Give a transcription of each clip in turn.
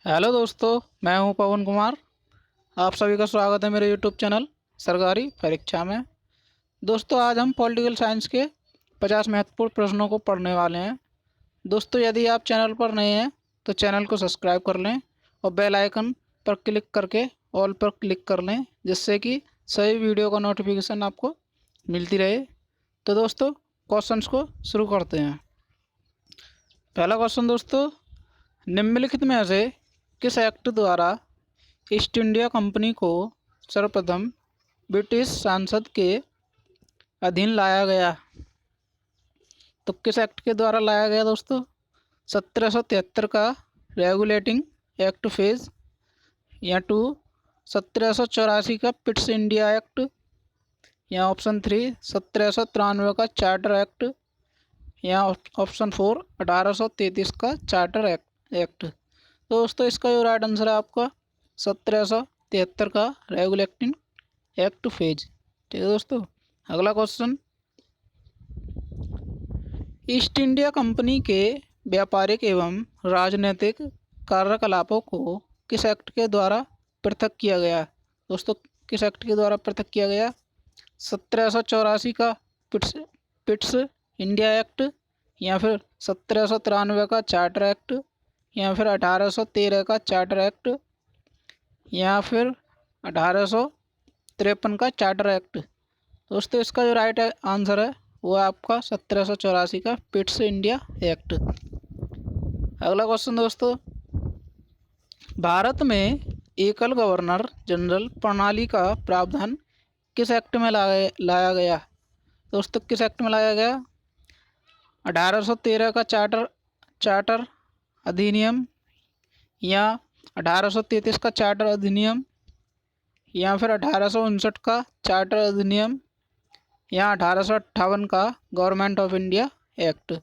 Hello दोस्तों, मैं हूं पवन कुमार। आप सभी का स्वागत है मेरे यूट्यूब चैनल सरकारी परीक्षा में। दोस्तों, आज हम पॉलिटिकल साइंस के 50 महत्वपूर्ण प्रश्नों को पढ़ने वाले हैं। दोस्तों, यदि आप चैनल पर नए हैं तो चैनल को सब्सक्राइब कर लें और बेल आइकन पर क्लिक करके ऑल पर क्लिक कर लें, जिससे कि सभी वीडियो का नोटिफिकेशन आपको मिलती रहे। तो दोस्तों, क्वेश्चंस को शुरू करते हैं। पहला क्वेश्चन दोस्तों, निम्नलिखित में से किस एक्ट द्वारा ईस्ट इंडिया कंपनी को सर्वप्रथम ब्रिटिश संसद के अधीन लाया गया? तो किस एक्ट के द्वारा लाया गया दोस्तों? 1773 का रेगुलेटिंग एक्ट फेज, या 2 1784 का पिट्स इंडिया एक्ट, या ऑप्शन 3 1793 का चार्टर एक्ट, या ऑप्शन 4 1833 का चार्टर एक्ट। तो दोस्तों, इसका जो राइट आंसर है आपका 1773 का रेगुलेटिंग एक्ट फेज। ठीक है दोस्तों, अगला क्वेश्चन, ईस्ट इंडिया कंपनी के व्यापारिक एवं राजनीतिक कार्यकलापों को किस एक्ट के द्वारा पृथक किया गया? दोस्तों, किस एक्ट के द्वारा पृथक किया गया? 1784 का पिट्स इंडिया एक्ट, या फिर 1793 का चार्टर एक्ट, या फिर 1813 का चार्टर एक्ट, या फिर 1853 का चार्टर एक्ट। दोस्तों, इसका जो राइट आंसर है वो आपका 1784 का पिट्स इंडिया एक्ट। अगला क्वेश्चन दोस्तों, भारत में एकल गवर्नर जनरल प्रणाली का प्रावधान किस एक्ट में लाया गया? दोस्तों, किस एक्ट में लाया गया? 1813 का चार्टर अधिनियम, या 1833 का चार्टर अधिनियम, या फिर 1859 का चार्टर अधिनियम, या 1858 का गवर्नमेंट ऑफ इंडिया एक्ट।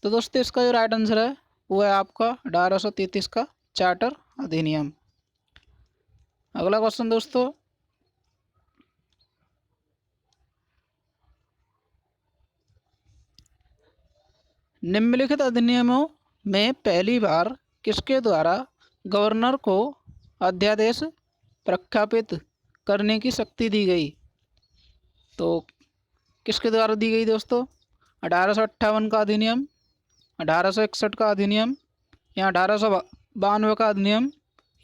तो दोस्तों, इसका जो राइट आंसर है वो है आपका 1833 का चार्टर अधिनियम। अगला क्वेश्चन दोस्तों, निम्नलिखित अधिनियमों में पहली बार किसके द्वारा गवर्नर को अध्यादेश प्रख्यापित करने की शक्ति दी गई? तो किसके द्वारा दी गई दोस्तों? 1858 का अधिनियम, 1861 का अधिनियम, या 1892 का अधिनियम,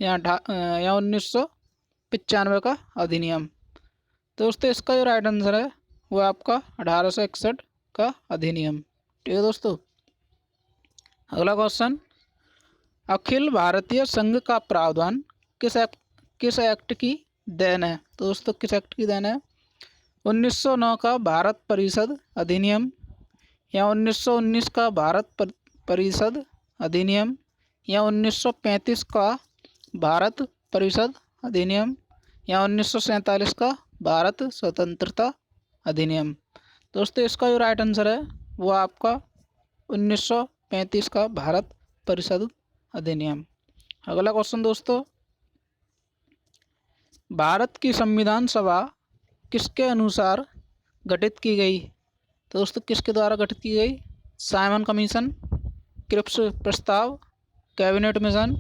या 1995 का अधिनियम। तो दोस्तों, इसका जो राइट आंसर है वो आपका 1861 का अधिनियम। ठीक है दोस्तों, अगला क्वेश्चन, अखिल भारतीय संघ का प्रावधान किस एक्ट की देन है? तो दोस्तों, किस एक्ट की देन है? 1909 का भारत परिषद अधिनियम, या 1919 का भारत परिषद अधिनियम, या 1935 का भारत परिषद अधिनियम, या 1947 का भारत स्वतंत्रता अधिनियम। दोस्तों, इसका जो राइट आंसर है वो आपका 1935 का भारत परिषद अधिनियम। अगला क्वेश्चन दोस्तों, भारत की संविधान सभा किसके अनुसार गठित की गई? तो दोस्तों, किसके द्वारा गठित की गई? साइमन कमीशन, क्रिप्स प्रस्ताव, कैबिनेट मिशन,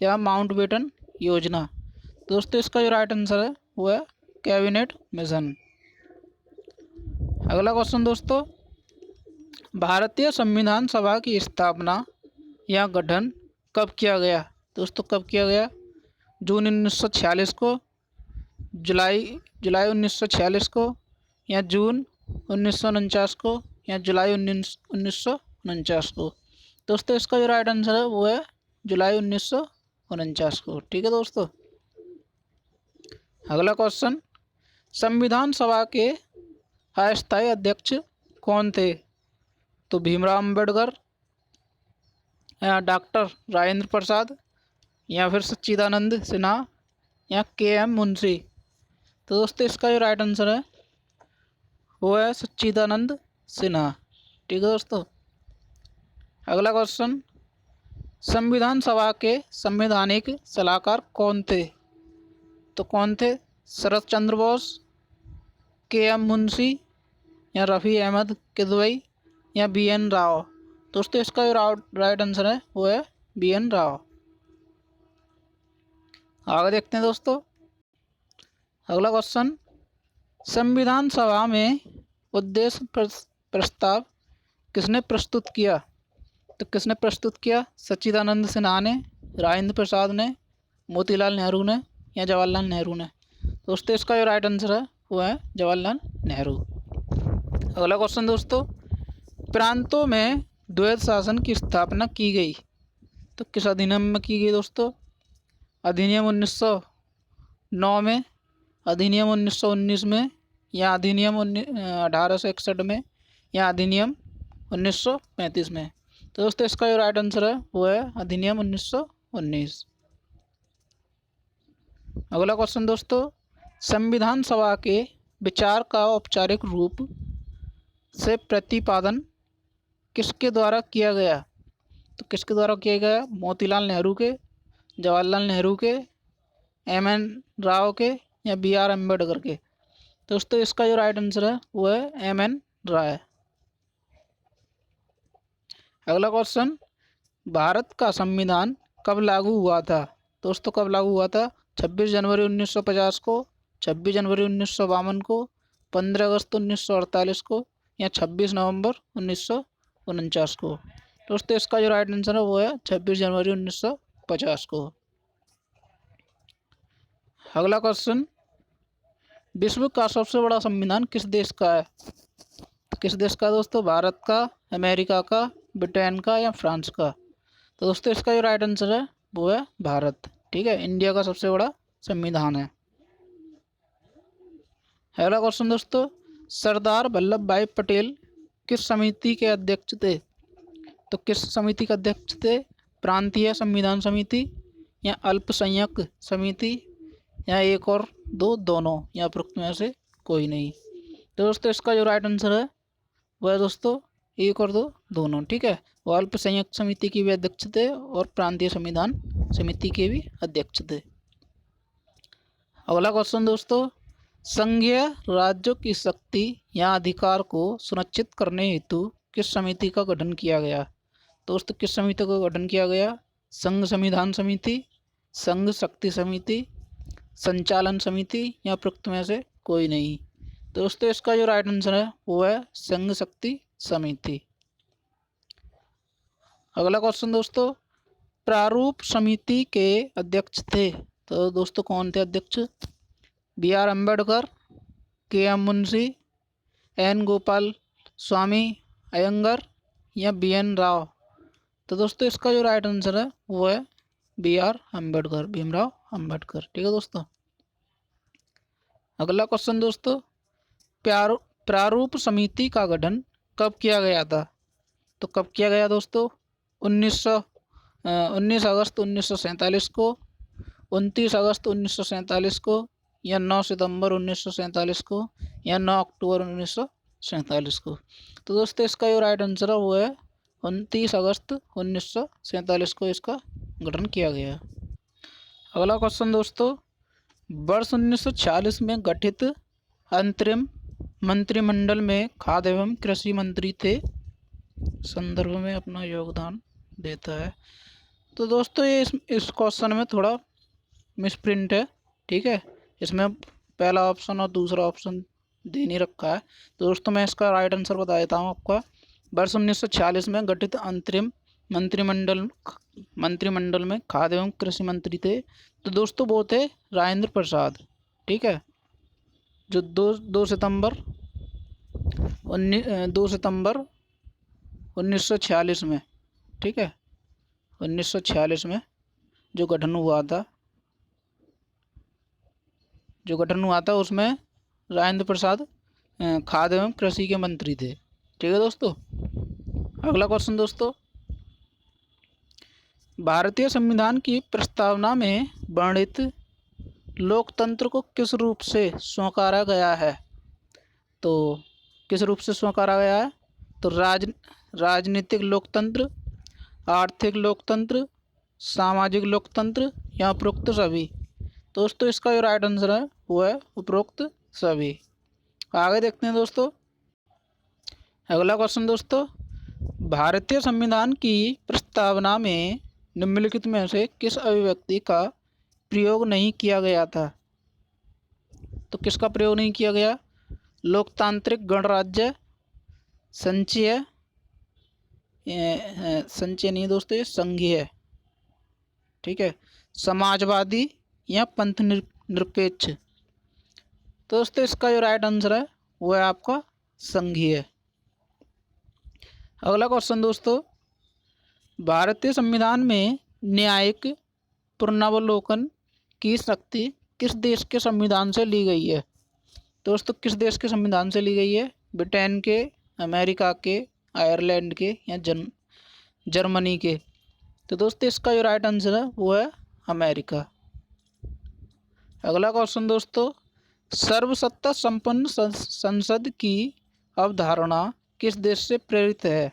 या माउंटबेटन योजना। दोस्तों, इसका जो राइट आंसर है वो है कैबिनेट मिशन। अगला क्वेश्चन दोस्तों, भारतीय संविधान सभा की स्थापना या गठन कब किया गया? दोस्तों, कब किया गया? जून 1946 को, जुलाई जुलाई 1946 को, या जून 1949 को, या जुलाई 1949 को। दोस्तों, इसका जो राइट आंसर है वो है जुलाई 1949 को। ठीक है दोस्तों, अगला क्वेश्चन, संविधान सभा के अस्थायी अध्यक्ष कौन थे? तो भीमराव अम्बेडकर, या डॉक्टर राजेंद्र प्रसाद, या फिर सच्चिदानंद सिन्हा, या के.एम. मुंशी। तो दोस्तों, इसका जो राइट आंसर है वो है सच्चिदानंद सिन्हा। ठीक है दोस्तों, अगला क्वेश्चन, संविधान सभा के संवैधानिक सलाहकार कौन थे? तो कौन थे? शरत चंद्र बोस, के.एम. मुंशी, या रफ़ी अहमद किदवई, या बी.एन. राव। दोस्तों, इसका जो राइट आंसर है वो है बी.एन. राव। आगे देखते हैं दोस्तों। अगला क्वेश्चन, संविधान सभा में उद्देश्य प्रस्ताव किसने प्रस्तुत किया? तो किसने प्रस्तुत किया? सच्चिदानंद सिन्हा ने, राजेंद्र प्रसाद ने, मोतीलाल नेहरू ने या जवाहरलाल नेहरू ने? दोस्तों इसका जो राइट आंसर है वो है जवाहरलाल नेहरू। अगला क्वेश्चन दोस्तों, प्रांतों में द्वैध शासन की स्थापना की गई तो किस अधिनियम में की गई दोस्तों? अधिनियम 1909 में, अधिनियम 1919 में या अधिनियम 1861 में या अधिनियम 1935 में? तो दोस्तों इसका जो राइट आंसर है वो है अधिनियम 1919। अगला क्वेश्चन दोस्तों, संविधान सभा के विचार का औपचारिक रूप से प्रतिपादन किसके द्वारा किया गया? तो किसके द्वारा किया गया? मोतीलाल नेहरू के, जवाहरलाल नेहरू के, एम.एन. राव के या बी.आर. अम्बेडकर के? दोस्तों इसका जो राइट आंसर है वो है एम.एन. राय। अगला क्वेश्चन, भारत का संविधान कब लागू हुआ था? दोस्तों कब लागू हुआ था? 26 जनवरी 1950 को, 26 जनवरी 1952 को, 15 अगस्त 1948 को या 26 नवंबर 1949 को? दोस्तों इसका जो राइट आंसर है वो है 26 जनवरी 1950 को। अगला क्वेश्चन, विश्व का सबसे बड़ा संविधान किस देश का है? किस देश का दोस्तों? भारत का, अमेरिका का, ब्रिटेन का या फ्रांस का? तो दोस्तों इसका जो राइट आंसर है वो है भारत। ठीक है, इंडिया का सबसे बड़ा संविधान है। अगला क्वेश्चन दोस्तों, सरदार वल्लभ भाई पटेल किस समिति के अध्यक्ष थे? तो किस समिति के अध्यक्ष थे? प्रांतीय संविधान समिति या अल्पसंख्यक समिति या एक और दो, दोनों या उपरोक्त में से कोई नहीं? तो दोस्तों इसका जो राइट आंसर है वह है दोस्तों एक और दो, दोनों। ठीक है, वो अल्पसंख्यक समिति के भी अध्यक्ष थे और प्रांतीय संविधान समिति के भी अध्यक्ष थे। अगला क्वेश्चन दोस्तों, संघीय राज्यों की शक्ति या अधिकार को सुनिश्चित करने हेतु किस समिति का गठन किया गया? दोस्तों किस समिति का गठन किया गया? संघ संविधान समिति, संघ शक्ति समिति, संचालन समिति या उपरोक्त में से कोई नहीं? दोस्तों इसका जो राइट आंसर है वो है संघ शक्ति समिति। अगला क्वेश्चन दोस्तों, प्रारूप समिति के अध्यक्ष थे तो दोस्तों कौन थे अध्यक्ष? B R. Ambedkar, K M. Munshi, N. Gopal Swami Ayyangar या बी.एन. राव? तो दोस्तों इसका जो राइट आंसर है वो है बी.आर. अम्बेडकर, भीमराव अम्बेडकर। ठीक है दोस्तों। अगला क्वेश्चन दोस्तों, प्रारूप समिति का गठन कब किया गया था? तो कब किया गया दोस्तों? 19 अगस्त 1947 को, 29 अगस्त 1947 को या 9 सितंबर 1947 को या 9 अक्टूबर 1947 को? तो दोस्तों इसका जो राइट आंसर है वो है 29 अगस्त 1947 को इसका गठन किया गया। अगला क्वेश्चन दोस्तों, वर्ष 1946 में गठित अंतरिम मंत्रिमंडल में खाद्य एवं कृषि मंत्री थे? संदर्भ में अपना योगदान देता है। तो दोस्तों ये इस क्वेश्चन में थोड़ा मिसप्रिंट है। ठीक है, इसमें पहला ऑप्शन और दूसरा ऑप्शन दे नहीं रखा है। तो दोस्तों मैं इसका राइट आंसर बता देता हूँ आपका। वर्ष 1946 में गठित अंतरिम मंत्रिमंडल में खाद्य एवं कृषि मंत्री थे तो दोस्तों वो थे राजेंद्र प्रसाद। ठीक है, जो 2 सितंबर 1946 में, ठीक है, 1946 में जो गठन हुआ था उसमें राजेंद्र प्रसाद खाद्य एवं कृषि के मंत्री थे। ठीक है दोस्तों। अगला क्वेश्चन दोस्तों, भारतीय संविधान की प्रस्तावना में वर्णित लोकतंत्र को किस रूप से स्वीकारा गया है? तो किस रूप से स्वीकारा गया है? तो राजनीतिक लोकतंत्र, आर्थिक लोकतंत्र, सामाजिक लोकतंत्र या उपरोक्त सभी? दोस्तों इसका जो राइट आंसर है वो है उपरोक्त सभी। आगे देखते हैं दोस्तों। अगला क्वेश्चन दोस्तों, भारतीय संविधान की प्रस्तावना में निम्नलिखित में से किस अभिव्यक्ति का प्रयोग नहीं किया गया था। तो किसका प्रयोग नहीं किया गया? लोकतांत्रिक गणराज्य, संचय, संचय नहीं दोस्तों, ये संघीय है, ठीक है, समाजवादी या पंथ निरपेक्ष। तो दोस्तों इसका जो राइट आंसर है वो है आपका संघीय। अगला क्वेश्चन दोस्तों, भारतीय संविधान में न्यायिक पुनरावलोकन की शक्ति किस देश के संविधान से ली गई है? दोस्तों किस देश के संविधान से ली गई है? ब्रिटेन के, अमेरिका के, आयरलैंड के या जर्मनी के? तो दोस्तों इसका जो राइट आंसर है वो है अमेरिका। अगला क्वेश्चन दोस्तों, सर्वसत्ता संपन्न संसद की अवधारणा किस देश से प्रेरित है?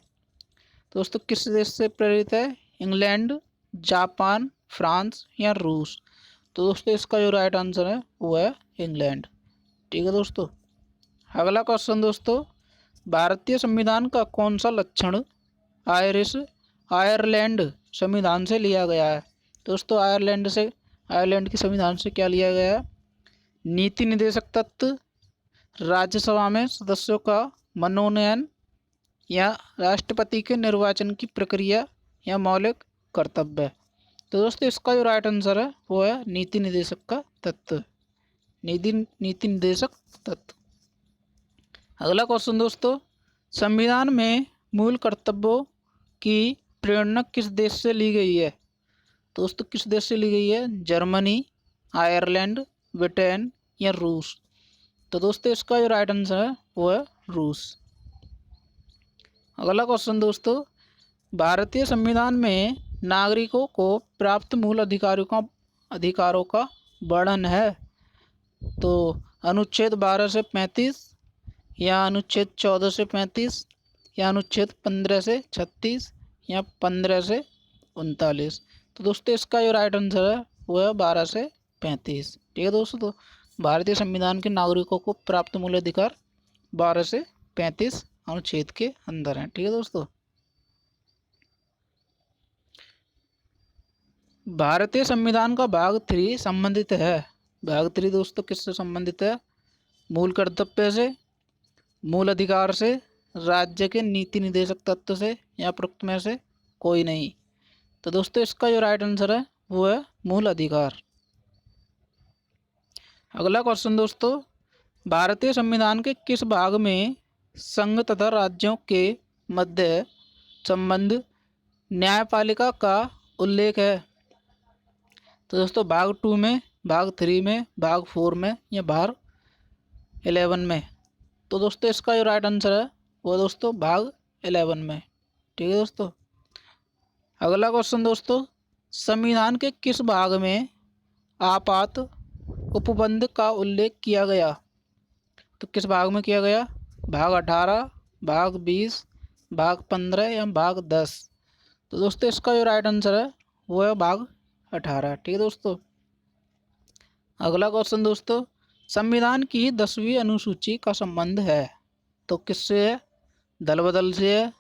दोस्तों किस देश से प्रेरित है? इंग्लैंड, जापान, फ्रांस या रूस? तो दोस्तों इसका जो राइट आंसर है वो है इंग्लैंड, ठीक है दोस्तों। अगला क्वेश्चन दोस्तों, भारतीय संविधान का कौन सा लक्षण आयरलैंड संविधान से लिया गया है? दोस्तों आयरलैंड के संविधान से क्या लिया गया है? नीति निर्देशक तत्व, राज्यसभा में सदस्यों का मनोनयन या राष्ट्रपति के निर्वाचन की प्रक्रिया या मौलिक कर्तव्य? तो दोस्तों इसका जो राइट आंसर है वो है नीति निर्देशक का तत्व, नीति निर्देशक तत्व। अगला क्वेश्चन दोस्तों, संविधान में मूल कर्तव्यों की प्रेरणा किस देश से ली गई है? दोस्तों किस देश से ली गई है? जर्मनी, आयरलैंड, ब्रिटेन या रूस? तो दोस्तों इसका जो राइट आंसर है वो है रूस। अगला क्वेश्चन दोस्तों, भारतीय संविधान में नागरिकों को प्राप्त मूल अधिकारों का वर्णन है? तो अनुच्छेद 12 से 35 या अनुच्छेद 14 से 35 या अनुच्छेद 15 से 36 या 15 से 39? तो दोस्तों इसका जो राइट आंसर है वो है 12 से 35, ठीक है दोस्तों। तो भारतीय संविधान के नागरिकों को प्राप्त मूल अधिकार 12 से 35 अनुच्छेद के अंदर हैं, ठीक है दोस्तों। भारतीय संविधान का भाग 3 संबंधित है। भाग 3 दोस्तों किससे संबंधित है? मूल कर्तव्य से, मूल अधिकार से, राज्य के नीति निर्देशक तत्व से या उपरोक्त में से कोई नहीं? तो दोस्तों इसका जो राइट आंसर है वो है मूल अधिकार। अगला क्वेश्चन दोस्तों, भारतीय संविधान के किस भाग में संघ तथा राज्यों के मध्य संबंध न्यायपालिका का उल्लेख है? तो दोस्तों भाग 2 में, भाग 3 में, भाग 4 में या भाग 11 में? तो दोस्तों इसका जो राइट आंसर है वो दोस्तों भाग 11 में, ठीक है दोस्तों। अगला क्वेश्चन दोस्तों, संविधान के किस भाग में आपात उपबंध का उल्लेख किया गया? तो किस भाग में किया गया? भाग 18, भाग 20, भाग 15 या भाग 10? तो दोस्तों इसका जो राइट आंसर है वो है भाग 18, ठीक है दोस्तों। अगला क्वेश्चन दोस्तों, संविधान की 10वीं अनुसूची का संबंध है तो किससे है? दल बदल से है,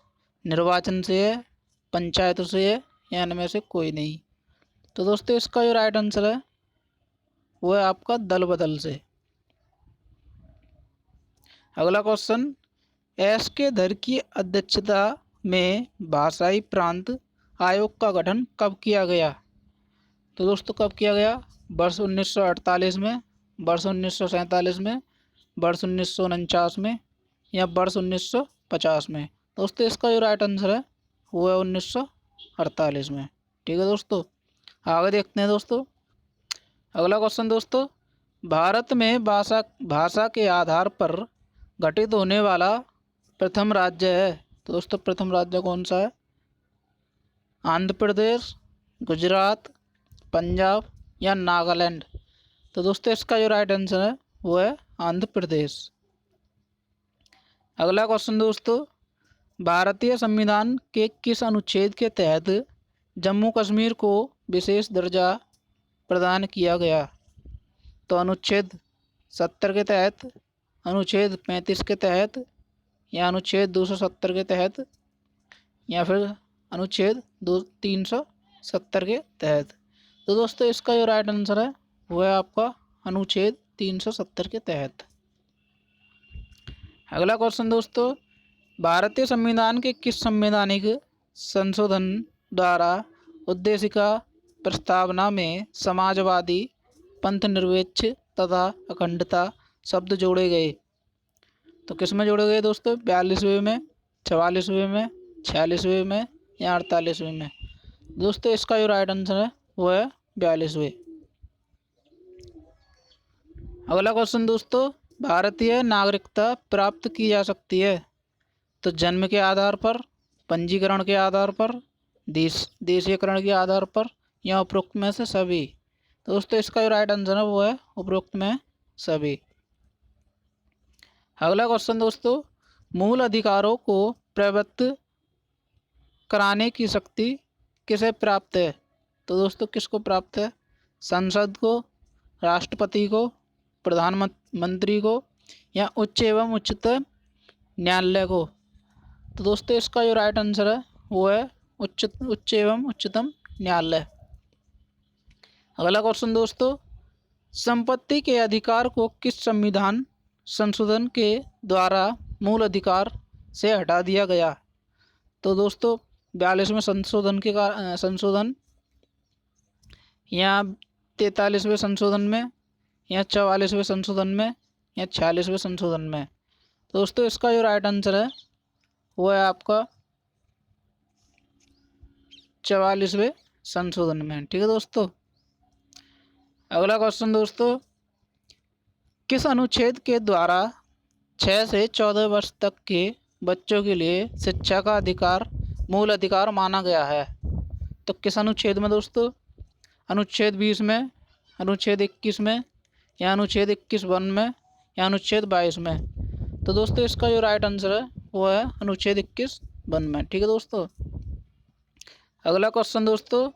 निर्वाचन से है, पंचायत से है या इनमें से कोई नहीं? तो दोस्तों इसका जो राइट आंसर है वो है आपका दल बदल से। अगला क्वेश्चन, एस के धर की अध्यक्षता में भाषाई प्रांत आयोग का गठन कब किया गया? तो दोस्तों कब किया गया? वर्ष 1948 में, वर्ष 1947 में, वर्ष 1949 में या वर्ष 1950 में? दोस्तों इसका जो राइट आंसर है वो है 1948 में, ठीक है दोस्तों। आगे देखते हैं दोस्तों। अगला क्वेश्चन दोस्तों, भारत में भाषा के आधार पर गठित होने वाला प्रथम राज्य है तो दोस्तों प्रथम राज्य कौन सा है? आंध्र प्रदेश, गुजरात, पंजाब या नागालैंड? तो दोस्तों इसका जो राइट आंसर है वो है आंध्र प्रदेश। अगला क्वेश्चन दोस्तों, भारतीय संविधान के किस अनुच्छेद के तहत जम्मू कश्मीर को विशेष दर्जा प्रदान किया गया? तो अनुच्छेद 70 के तहत, अनुच्छेद 35 के तहत या अनुच्छेद 270 के तहत या फिर अनुच्छेद 370 के तहत? तो दोस्तों इसका जो राइट आंसर है वो है आपका अनुच्छेद 370 के तहत। अगला क्वेश्चन दोस्तों, भारतीय संविधान के किस संवैधानिक संशोधन द्वारा उद्देशिका प्रस्तावना में समाजवादी, पंथनिरपेक्ष तथा अखंडता शब्द जोड़े गए? तो किस में जोड़े गए दोस्तों? 42वें में, 44वें में, 46वें में या 48वें में? दोस्तों इसका जो राइट आंसर है वो है 42वें। अगला क्वेश्चन दोस्तों, भारतीय नागरिकता प्राप्त की जा सकती है तो जन्म के आधार पर, पंजीकरण के आधार पर, देशीयकरण के आधार पर या उपरोक्त में से सभी? तो दोस्तों इसका जो राइट आंसर है वो है उपरोक्त में सभी। अगला क्वेश्चन दोस्तों, मूल अधिकारों को प्रवर्तित कराने की शक्ति किसे प्राप्त है? तो दोस्तों किसको प्राप्त है? संसद को, राष्ट्रपति को, प्रधानमंत्री को या उच्च एवं उच्चतम न्यायालय को? तो दोस्तों इसका जो राइट आंसर है वो है उच्च एवं उच्चतम न्यायालय। अगला क्वेश्चन दोस्तों, संपत्ति के अधिकार को किस संविधान संशोधन के द्वारा मूल अधिकार से हटा दिया गया? तो दोस्तों 42वें संशोधन या 43वें संशोधन में या 44वें संशोधन में या 46वें संशोधन में? तो दोस्तों इसका जो राइट आंसर है वो है आपका 44वें संशोधन में। ठीक है दोस्तों। अगला क्वेश्चन दोस्तों, किस अनुच्छेद के द्वारा 6 से 14 वर्ष तक के बच्चों के लिए शिक्षा का अधिकार मूल अधिकार माना गया है? तो किस अनुच्छेद में दोस्तों? अनुच्छेद 20 में, अनुच्छेद 21 में या अनुच्छेद 21(1) में या अनुच्छेद 22 में? तो दोस्तों इसका जो राइट आंसर है वो है अनुच्छेद 21(1) में। ठीक है दोस्तों। अगला क्वेश्चन दोस्तों,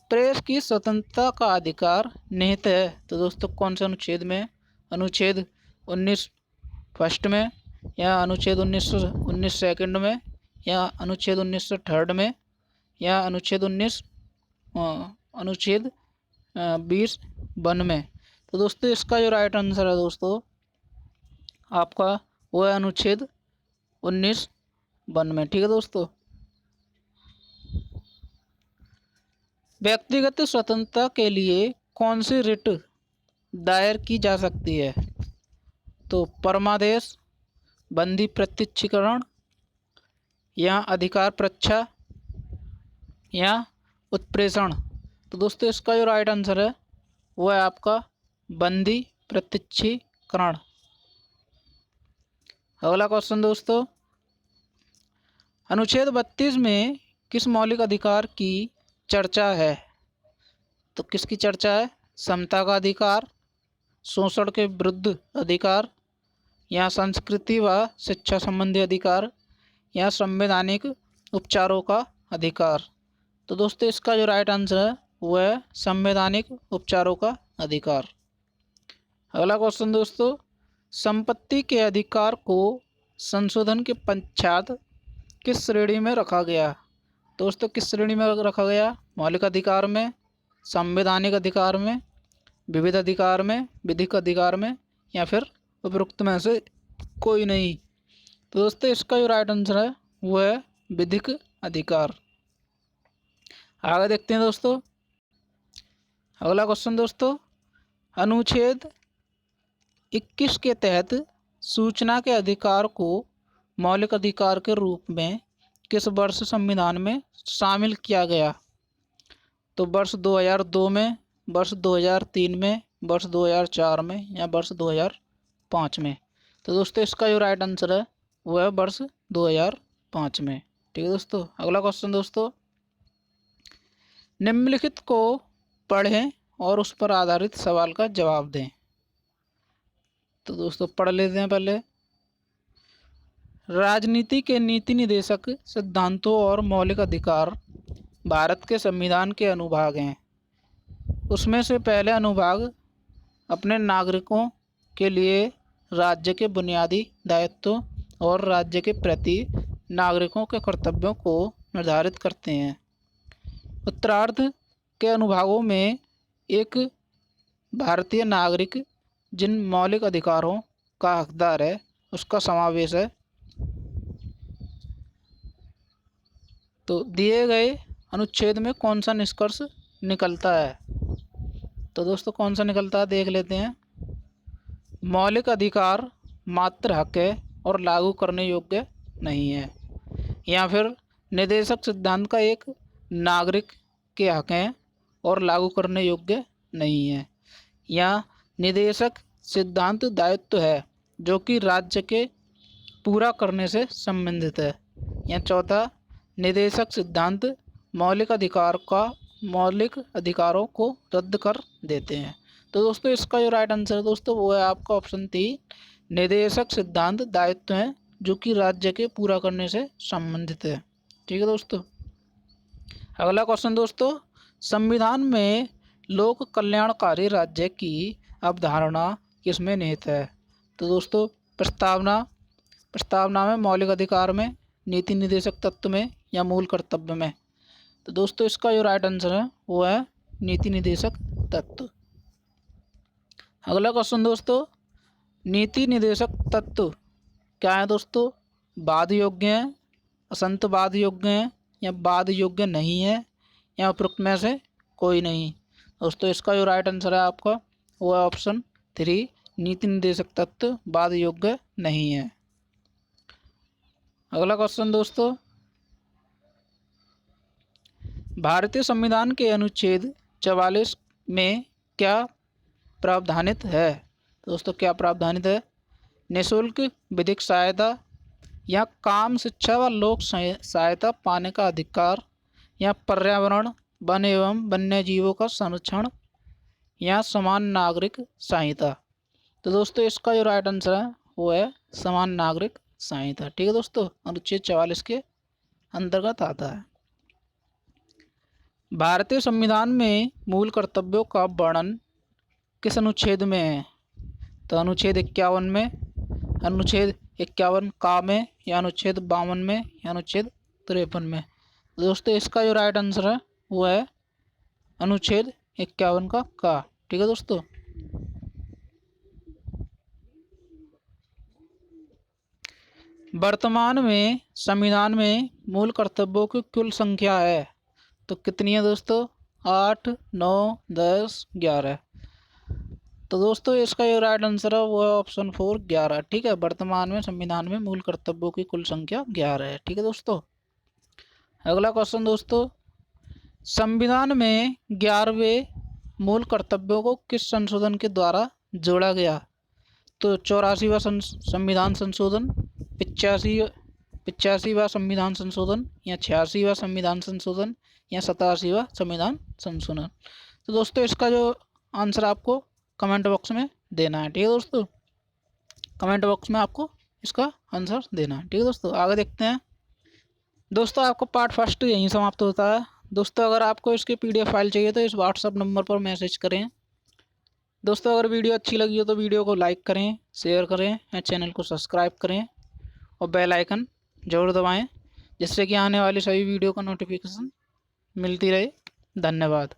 प्रेस की स्वतंत्रता का अधिकार निहित है तो दोस्तों कौन से अनुच्छेद में? अनुच्छेद 19 फर्स्ट में या अनुच्छेद 19 सेकंड में या अनुच्छेद 19 थर्ड में या अनुच्छेद 20(1) में? तो दोस्तों इसका जो राइट आंसर है दोस्तों आपका वो है अनुच्छेद 19(1) में। ठीक है दोस्तों। व्यक्तिगत स्वतंत्रता के लिए कौन सी रिट दायर की जा सकती है? तो परमादेश, बंदी प्रत्यक्षीकरण या अधिकार परीक्षा या उत्प्रेषण? तो दोस्तों इसका जो राइट आंसर है वो है आपका बंदी प्रत्यक्षीकरण। अगला क्वेश्चन दोस्तों, अनुच्छेद 32 में किस मौलिक अधिकार की चर्चा है? तो किसकी चर्चा है? समता का अधिकार, शोषण के विरुद्ध अधिकार या संस्कृति व शिक्षा संबंधी अधिकार या संवैधानिक उपचारों का अधिकार? तो दोस्तों इसका जो राइट आंसर है वो है संवैधानिक उपचारों का अधिकार। अगला क्वेश्चन दोस्तों, संपत्ति के अधिकार को संशोधन के पश्चात किस श्रेणी में रखा गया? दोस्तों किस श्रेणी में रखा गया? मौलिक अधिकार में, संवैधानिक अधिकार में, विविध अधिकार में, विधिक अधिकार में या फिर उपरोक्त में से कोई नहीं? तो दोस्तों इसका जो राइट आंसर है वो है विधिक अधिकार। आगे देखते हैं दोस्तों। अगला क्वेश्चन दोस्तों, अनुच्छेद 21 के तहत सूचना के अधिकार को मौलिक अधिकार के रूप में किस वर्ष संविधान में शामिल किया गया? तो वर्ष 2002 में, वर्ष 2003 में, वर्ष 2004 में या वर्ष 2005 में? तो दोस्तों इसका जो राइट आंसर है वो है वर्ष 2005 में। ठीक है दोस्तों। अगला क्वेश्चन दोस्तों, निम्नलिखित को पढ़ें और उस पर आधारित सवाल का जवाब दें। तो दोस्तों पढ़ लेते हैं पहले। राजनीति के नीति निदेशक सिद्धांतों और मौलिक अधिकार भारत के संविधान के अनुभाग हैं। उसमें से पहले अनुभाग अपने नागरिकों के लिए राज्य के बुनियादी दायित्वों और राज्य के प्रति नागरिकों के कर्तव्यों को निर्धारित करते हैं। उत्तरार्ध के अनुभागों में एक भारतीय नागरिक जिन मौलिक अधिकारों का हकदार है उसका समावेश है। तो दिए गए अनुच्छेद में कौन सा निष्कर्ष निकलता है? तो दोस्तों कौन सा निकलता है देख लेते हैं। मौलिक अधिकार मात्र हक है और लागू करने योग्य नहीं है, या फिर निदेशक सिद्धांत का एक नागरिक के हक हैं और लागू करने योग्य नहीं है, या निदेशक सिद्धांत दायित्व है जो कि राज्य के पूरा करने से संबंधित है, या चौथा निदेशक सिद्धांत मौलिक अधिकारों को रद्द कर देते हैं। तो दोस्तों इसका जो राइट आंसर है दोस्तों वो है आपका ऑप्शन 3, निदेशक सिद्धांत दायित्व हैं जो कि राज्य के पूरा करने से संबंधित है। ठीक है दोस्तों। अगला क्वेश्चन दोस्तों, संविधान में लोक कल्याणकारी राज्य की अवधारणा किसमें निहित है? तो दोस्तों प्रस्तावना में, मौलिक अधिकार में, नीति निर्देशक तत्व में, या मूल कर्तव्य में? तो दोस्तों इसका जो राइट आंसर है वो है नीति निर्देशक तत्व। अगला क्वेश्चन दोस्तों, नीति निर्देशक तत्व क्या है दोस्तों? वाद योग्य है, असंत वाद योग्य है, या वाद योग्य नहीं है, या उपरोक्त में से कोई नहीं? दोस्तों इसका जो राइट आंसर है आपका वो है ऑप्शन 3, नीति निर्देशक तत्व वाद योग्य नहीं है। अगला क्वेश्चन दोस्तों, भारतीय संविधान के अनुच्छेद 44 में क्या प्रावधानित है? दोस्तों क्या प्रावधानित है? निःशुल्क विधिक सहायता, या काम, शिक्षा व लोक सहायता पाने का अधिकार, या पर्यावरण, वन एवं वन्य जीवों का संरक्षण, या समान नागरिक संहिता? तो दोस्तों इसका जो राइट आंसर है वो है समान नागरिक संहिता। ठीक है दोस्तों, अनुच्छेद 44 के अंतर्गत आता है। भारतीय संविधान में मूल कर्तव्यों का वर्णन किस अनुच्छेद में है? तो अनुच्छेद 51 में, अनुच्छेद 51 का में, या अनुच्छेद 52 में, या अनुच्छेद 53 में? दोस्तों इसका जो राइट आंसर है वो है अनुच्छेद 51 का। ठीक है दोस्तों। वर्तमान में संविधान में मूल कर्तव्यों की कुल संख्या है तो कितनी है दोस्तों? 8, 9, 10, 11। तो दोस्तों इसका जो राइट आंसर है वो है ऑप्शन 4, 11। ठीक है, वर्तमान में संविधान में मूल कर्तव्यों की कुल संख्या 11 है। ठीक है दोस्तों। अगला क्वेश्चन दोस्तों, संविधान में 11वें मूल कर्तव्यों को किस संशोधन के द्वारा जोड़ा गया? तो 84वां संविधान संशोधन, 85वां संविधान संशोधन, या 86वां संविधान संशोधन, या 87वां संविधान संशोधन? तो दोस्तों इसका जो आंसर आपको कमेंट बॉक्स में देना है। ठीक है दोस्तों, कमेंट बॉक्स में आपको इसका आंसर देना है। ठीक है दोस्तों, आगे देखते हैं। दोस्तों आपको पार्ट फर्स्ट यहीं समाप्त होता है। दोस्तों अगर आपको इसकी PDF फाइल चाहिए तो इस व्हाट्सअप नंबर पर मैसेज करें। दोस्तों अगर वीडियो अच्छी लगी हो तो वीडियो को लाइक करें, शेयर करें, या चैनल को सब्सक्राइब करें और बेल आइकन जरूर दबाएं जिससे कि आने वाली सभी वीडियो का नोटिफिकेशन मिलती रहे। धन्यवाद।